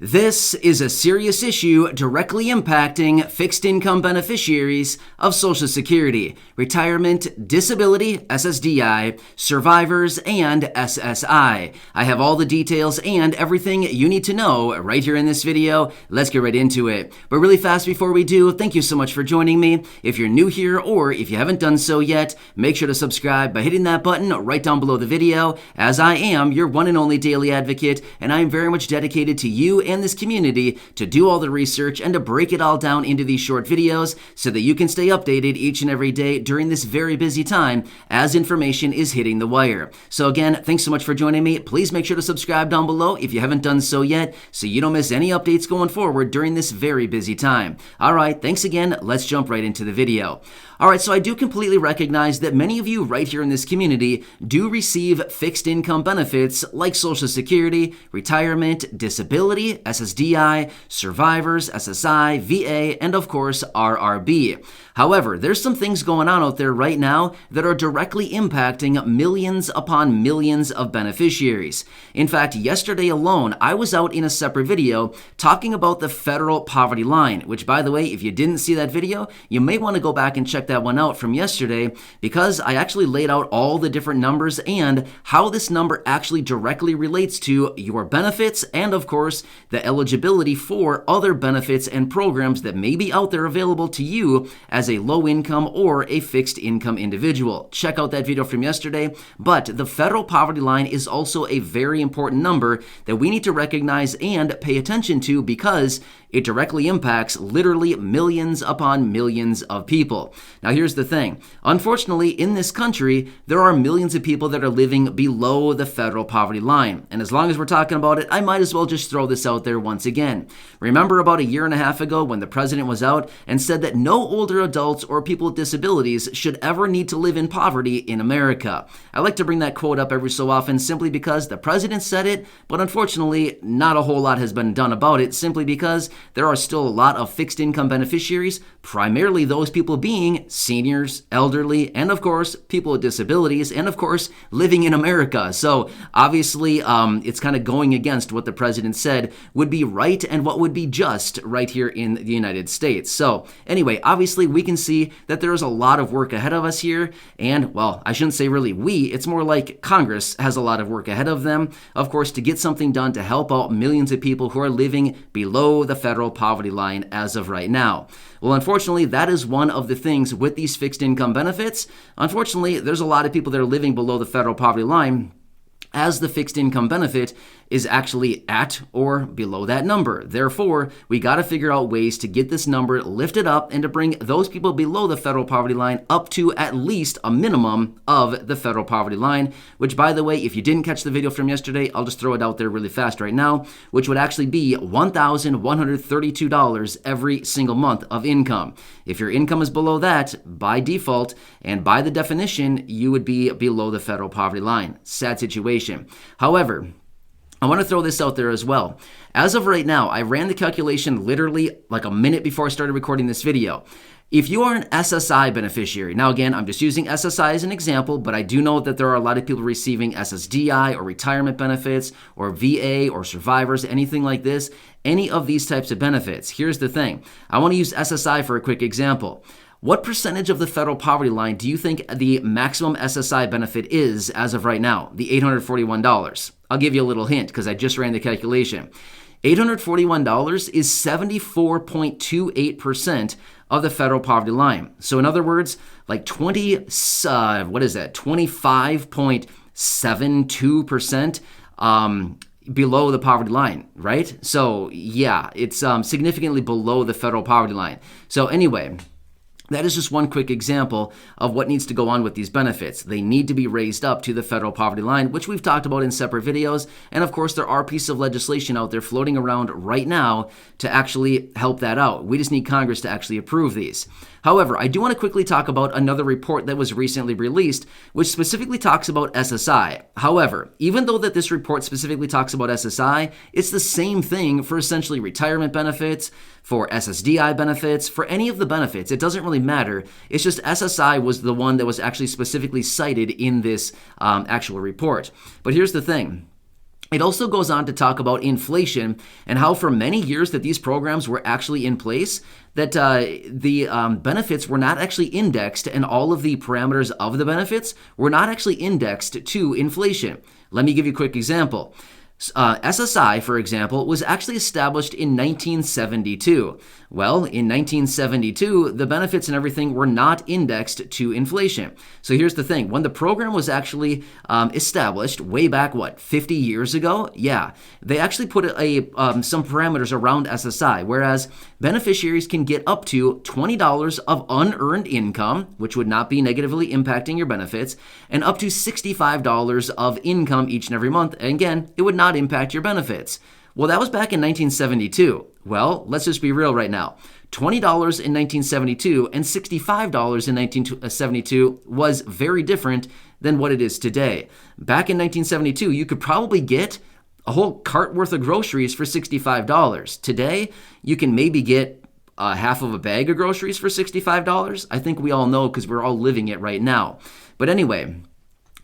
This is a serious issue directly impacting fixed income beneficiaries of Social Security, retirement, disability, SSDI, survivors, and SSI. I have all the details and everything you need to know right here in this video. Let's get right into it. But really fast before we do, thank you so much for joining me. If you're new here or if you haven't done so yet, make sure to subscribe by hitting that button right down below the video, as I am your one and only daily advocate, and I am very much dedicated to you and this community to do all the research and to break it all down into these short videos so that you can stay updated each and every day during this very busy time as information is hitting the wire. So again, thanks so much for joining me. Please make sure to subscribe down below if you haven't done so yet so you don't miss any updates going forward during this very busy time. All right, thanks again. Let's jump right into the video. All right, so I do completely recognize that many of you right here in this community do receive fixed income benefits like Social Security, retirement, disability, SSDI, survivors, SSI, VA, and of course, RRB. However, there's some things going on out there right now that are directly impacting millions upon millions of beneficiaries. In fact, yesterday alone, I was out in a separate video talking about the federal poverty line, which, by the way, if you didn't see that video, you may want to go back and check that one out from yesterday, because I actually laid out all the different numbers and how this number actually directly relates to your benefits and, of course, the eligibility for other benefits and programs that may be out there available to you as a low income or a fixed income individual. Check out that video from yesterday. But the federal poverty line is also a very important number that we need to recognize and pay attention to, because it directly impacts literally millions upon millions of people. Now, here's the thing. Unfortunately, in this country, there are millions of people that are living below the federal poverty line. And as long as we're talking about it, I might as well just throw this out there once again. Remember about a year and a half ago when the president was out and said that no older adults or people with disabilities should ever need to live in poverty in America. I like to bring that quote up every so often simply because the president said it, but unfortunately, not a whole lot has been done about it, simply because there are still a lot of fixed income beneficiaries, primarily those people being seniors, elderly, and of course, people with disabilities, and of course, living in America. So obviously, it's kind of going against what the president said would be right and what would be just right here in the United States. So anyway, obviously, we can see that there is a lot of work ahead of us here. And well, I shouldn't say really it's more like Congress has a lot of work ahead of them, of course, to get something done to help out millions of people who are living below the federal poverty line as of right now. Well, unfortunately, that is one of the things with these fixed income benefits. Unfortunately, there's a lot of people that are living below the federal poverty line as the fixed income benefit is actually at or below that number. Therefore, we got to figure out ways to get this number lifted up and to bring those people below the federal poverty line up to at least a minimum of the federal poverty line, which, by the way, if you didn't catch the video from yesterday, I'll just throw it out there really fast right now, which would actually be $1,132 every single month of income. If your income is below that, by default and by the definition, you would be below the federal poverty line. Sad situation. However, I want to throw this out there as well. As of right now, I ran the calculation literally like a minute before I started recording this video. If you are an SSI beneficiary, now again, I'm just using SSI as an example, but I do know that there are a lot of people receiving SSDI or retirement benefits or VA or survivors, anything like this, any of these types of benefits. Here's the thing. I want to use SSI for a quick example. What percentage of the federal poverty line do you think the maximum SSI benefit is as of right now, the $841? I'll give you a little hint because I just ran the calculation. $841 is 74.28% of the federal poverty line. So in other words, like 25.72% below the poverty line, right? So yeah, it's significantly below the federal poverty line. So anyway, that is just one quick example of what needs to go on with these benefits. They need to be raised up to the federal poverty line, which we've talked about in separate videos. And of course, there are pieces of legislation out there floating around right now to actually help that out. We just need Congress to actually approve these. However, I do want to quickly talk about another report that was recently released, which specifically talks about SSI. However, even though that this report specifically talks about SSI, it's the same thing for essentially retirement benefits, for SSDI benefits, for any of the benefits. It doesn't really matter. It's just SSI was the one that was actually specifically cited in this actual report. But here's the thing. It also goes on to talk about inflation and how for many years that these programs were actually in place, that the benefits were not actually indexed, and all of the parameters of the benefits were not actually indexed to inflation. Let me give you a quick example. SSI, for example, was actually established in 1972. Well, in 1972, the benefits and everything were not indexed to inflation. So here's the thing. When the program was actually established way back, 50 years ago? Yeah, they actually put some parameters around SSI, whereas beneficiaries can get up to $20 of unearned income, which would not be negatively impacting your benefits, and up to $65 of income each and every month. And again, it would not impact your benefits. Well, that was back in 1972. Well, let's just be real right now. $20 in 1972 and $65 in 1972 was very different than what it is today. Back in 1972, you could probably get a whole cart worth of groceries for $65. Today, you can maybe get half of a bag of groceries for $65. I think we all know because we're all living it right now. But anyway,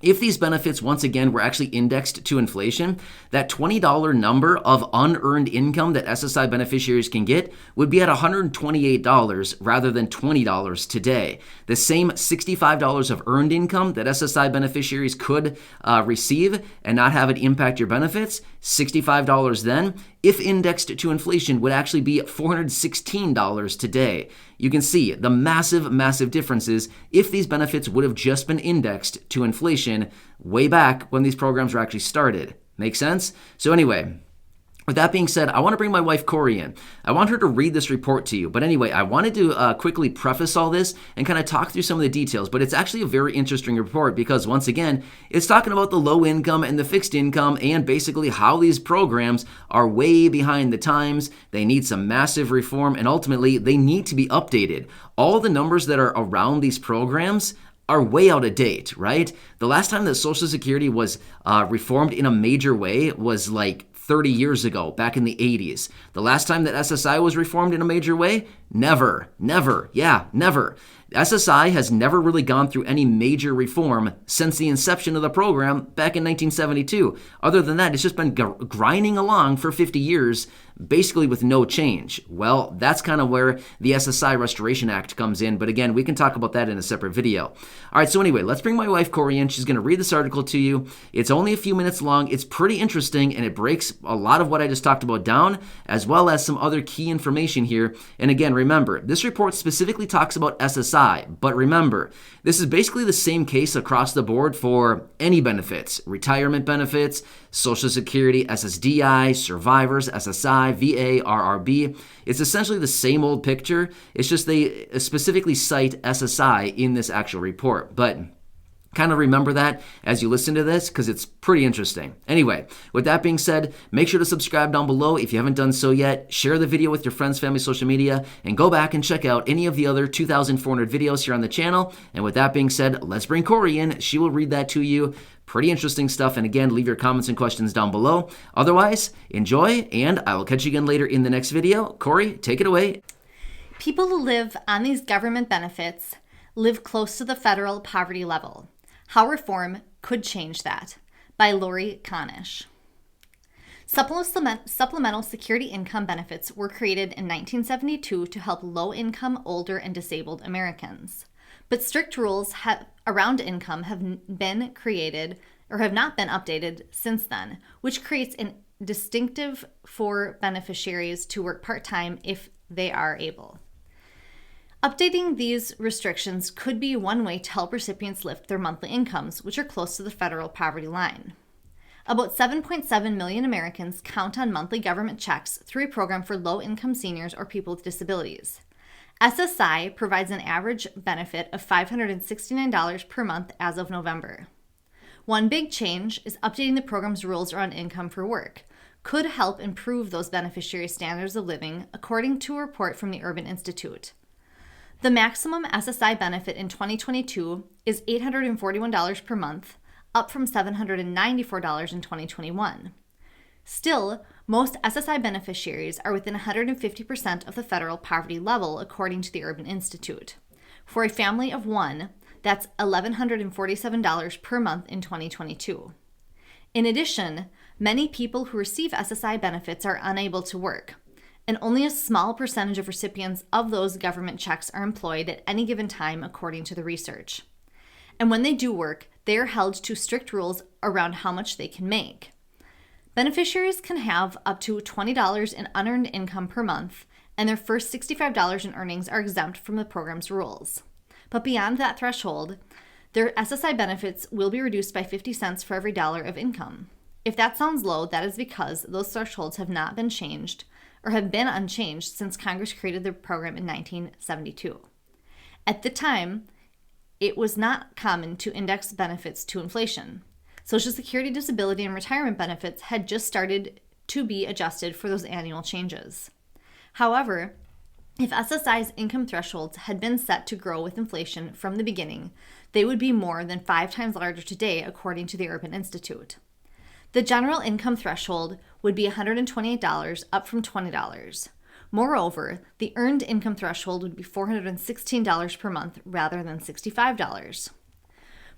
if these benefits, once again, were actually indexed to inflation, that $20 number of unearned income that SSI beneficiaries can get would be at $128 rather than $20 today. The same $65 of earned income that SSI beneficiaries could receive and not have it impact your benefits, $65 then, if indexed to inflation, would actually be $416 today. You can see the massive, massive differences if these benefits would have just been indexed to inflation way back when these programs were actually started. Make sense? So anyway, with that being said, I want to bring my wife Corey in. I want her to read this report to you. But anyway, I wanted to quickly preface all this and kind of talk through some of the details. But it's actually a very interesting report because, once again, it's talking about the low income and the fixed income and basically how these programs are way behind the times. They need some massive reform, and ultimately, they need to be updated. All the numbers that are around these programs are way out of date, right? The last time that Social Security was reformed in a major way was like 30 years ago, back in the 80s. The last time that SSI was reformed in a major way? Never. Yeah, never. SSI has never really gone through any major reform since the inception of the program back in 1972. Other than that, it's just been grinding along for 50 years, basically with no change. Well, that's kind of where the SSI Restoration Act comes in, but again, we can talk about that in a separate video. All right, so anyway, let's bring my wife Corey in. She's going to read this article to you. It's only a few minutes long. It's pretty interesting, and it breaks a lot of what I just talked about down, as well as some other key information here. And again, remember, this report specifically talks about SSI, but remember, this is basically the same case across the board for any benefits: retirement benefits, Social Security, SSDI, survivors, SSI, VA, RRB. It's essentially the same old picture. It's just they specifically cite SSI in this actual report. But kind of remember that as you listen to this because it's pretty interesting. Anyway, with that being said, make sure to subscribe down below if you haven't done so yet. Share the video with your friends, family, social media, and go back and check out any of the other 2,400 videos here on the channel. And with that being said, let's bring Corey in. She will read that to you. Pretty interesting stuff. And again, leave your comments and questions down below. Otherwise, enjoy, and I will catch you again later in the next video. Corey, take it away. People who live on these government benefits live close to the federal poverty level. How reform could change that, by Lori Konish. Supplemental security income benefits were created in 1972 to help low-income, older, and disabled Americans. But strict rules around income have been created or have not been updated since then, which creates an distinctive for beneficiaries to work part-time if they are able. Updating these restrictions could be one way to help recipients lift their monthly incomes, which are close to the federal poverty line. About 7.7 million Americans count on monthly government checks through a program for low-income seniors or people with disabilities. SSI provides an average benefit of $569 per month as of November. One big change is updating the program's rules around income for work could help improve those beneficiary standards of living, according to a report from the Urban Institute. The maximum SSI benefit in 2022 is $841 per month, up from $794 in 2021. Still, most SSI beneficiaries are within 150% of the federal poverty level, according to the Urban Institute. For a family of one, that's $1,147 per month in 2022. In addition, Many people who receive SSI benefits are unable to work, and only a small percentage of recipients of those government checks are employed at any given time, according to the research. And when they do work, they are held to strict rules around how much they can make. Beneficiaries can have up to $20 in unearned income per month, and their first $65 in earnings are exempt from the program's rules. But beyond that threshold, their SSI benefits will be reduced by 50 cents for every dollar of income. If that sounds low, that is because those thresholds have not been changed or have been unchanged since Congress created the program in 1972. At the time, it was not common to index benefits to inflation. Social Security, disability, and retirement benefits had just started to be adjusted for those annual changes. However, if SSI's income thresholds had been set to grow with inflation from the beginning, they would be more than 5 times larger today, according to the Urban Institute. The general income threshold would be $128, up from $20. Moreover, the earned income threshold would be $416 per month rather than $65.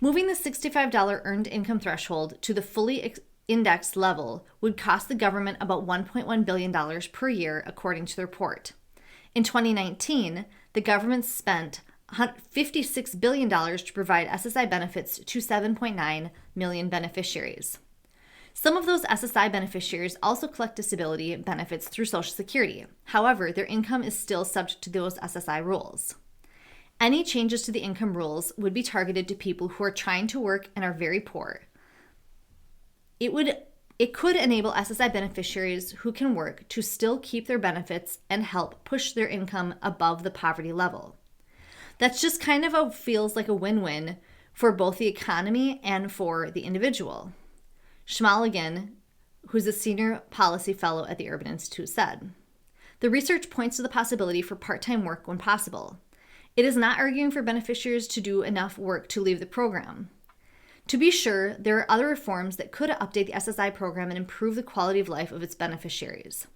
Moving the $65 earned income threshold to the fully indexed level would cost the government about $1.1 billion per year, according to the report. In 2019, the government spent $56 billion to provide SSI benefits to 7.9 million beneficiaries. Some of those SSI beneficiaries also collect disability benefits through Social Security. However, their income is still subject to those SSI rules. Any changes to the income rules would be targeted to people who are trying to work and are very poor. It could enable SSI beneficiaries who can work to still keep their benefits and help push their income above the poverty level. That's just kind of feels like a win-win for both the economy and for the individual. Schmaligan, who's a senior policy fellow at the Urban Institute, said, "The research points to the possibility for part-time work when possible. It is not arguing for beneficiaries to do enough work to leave the program. To be sure, there are other reforms that could update the SSI program and improve the quality of life of its beneficiaries.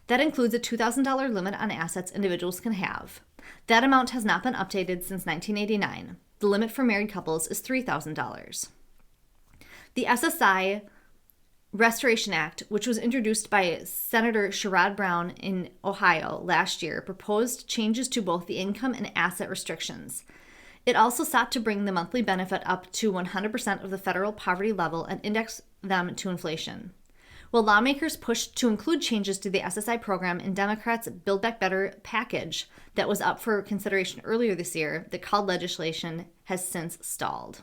That includes a $2,000 limit on assets individuals can have. That amount has not been updated since 1989. The limit for married couples is $3,000. The SSI Restoration Act, which was introduced by Senator Sherrod Brown in Ohio last year, proposed changes to both the income and asset restrictions. It also sought to bring the monthly benefit up to 100% of the federal poverty level and index them to inflation. While lawmakers pushed to include changes to the SSI program in Democrats' Build Back Better package that was up for consideration earlier this year, the called legislation has since stalled."